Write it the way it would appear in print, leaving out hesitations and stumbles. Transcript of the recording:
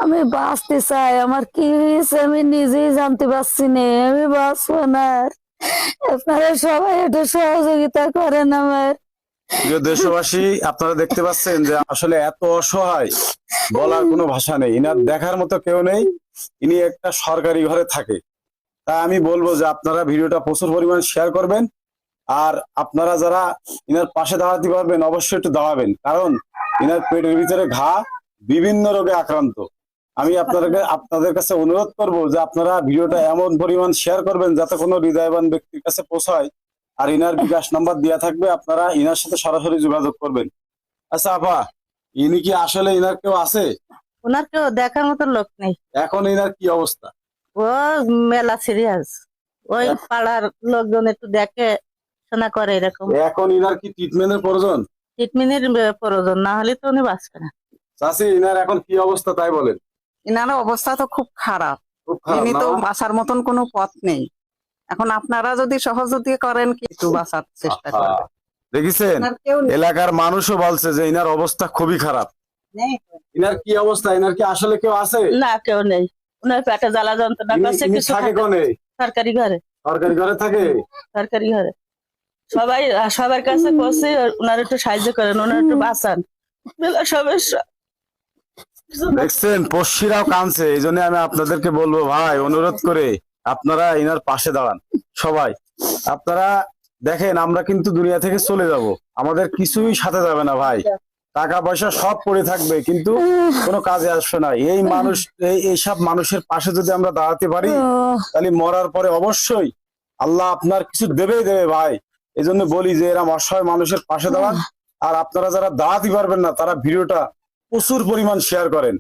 আমি বাঁচতে চাই, আমার কি হয়েছে আমি নিজেই জানতে পারছি না, আমি বাঁচবো না আর। আপনারা সবাই একটু সহযোগিতা করেন আমার। প্রিয় দেশবাসী, আপনারা দেখতে পাচ্ছেন যে আসলে এত অসহায়, বলার কোনো ভাষা নেই। ইনার দেখার মতো কেউ নেই। ইনি একটা সরকারি ঘরে থাকে। তাই আমি বলবো যে আপনারা ভিডিওটা প্রচুর পরিমাণ শেয়ার করবেন। আর আপনারা যারা ইনার পাশে দাঁড়াতে পারবেন অবশ্যই একটু দাঁড়াবেন, কারণ ইনার পেটের ভিতরে ঘা, বিভিন্ন রোগে আক্রান্ত। আমি আপনাদের কাছে অনুরোধ করব যে আপনারা ভিডিওটা এমন পরিমাণ শেয়ার করবেন যাতে কোনো হৃদয়বান ব্যক্তির কাছে পৌঁছায়। আর ইনার বিকাশ নাম্বার দেওয়া থাকবে, আপনারা ইনার সাথে সরাসরি যোগাযোগ করবেন। আচ্ছা আপা, ইনি কি আসলে ইনার কেউ আছে? ওনার কেউ দেখার মতো লোক নেই। এখন ইনার কি অবস্থা? ও মেলা সিরিয়াস। ওই পাড়ার লোকজন একটু দেখে শোনা করে এরকম। এখন ইনার কি ট্রিটমেন্টের প্রয়োজন? ট্রিটমেন্টের প্রয়োজন, না হলে তো উনি বাঁচবে না। চাষি, ইনার এখন কি অবস্থা তাই বলেন। ইনার অবস্থা তো খুব খারাপ। খুব খারাপ ইনি না? তো বাঁচার মতন কোনো পথ নেই। এখন আপনারা যদি সহযোগিতা করেন, কিছু বাঁচার চেষ্টা আহা, করবেন। দেখেছেন ইনার কেউ নেই। এলাকার মানুষও বলছে যে ইনার অবস্থা খুবই খারাপ। ইনার কি অবস্থা? ইনার কি আসলে কেউ আছে? না, কেউ নেই। ওনার পেটে জ্বালা যন্ত্রণা করছে, ইনি কিছু থাকে থাকে। কোনে? সরকারি ঘরে। সরকারি ঘরে থাকে? সরকারি ঘরে সবাই সবার কাছে করছে ওনার একটু সাহায্য করেন, ওনার একটু বাঁচান, মেলা সমস্যা। দেখছেন পড়শিরাও কাঁদছে। এই জন্য আমি আপনাদেরকে বলবো ভাই, অনুরোধ করে আপনারা ইনার পাশে দাঁড়ান সবাই। আপনারা দেখেন, আমরা কিন্তু দুনিয়া থেকে চলে যাব, আমাদের কিছুই সাথে যাবে না ভাই। টাকা পয়সা সব পড়ে থাকবে, কিন্তু কোনো কাজে আসবে না। এই মানুষ, এইসব মানুষের পাশে যদি আমরা দাঁড়াতে পারি, তাহলে মরার পরে অবশ্যই আল্লাহ আপনার কিছু দেবেই দেবে ভাই। এই জন্য বলি যে এরকম অসহায় মানুষের পাশে দাঁড়ান। আর আপনারা যারা দাঁড়াতে পারবেন না, তারা ভিডিওটা প্রচুর পরিমাণ শেয়ার করেন।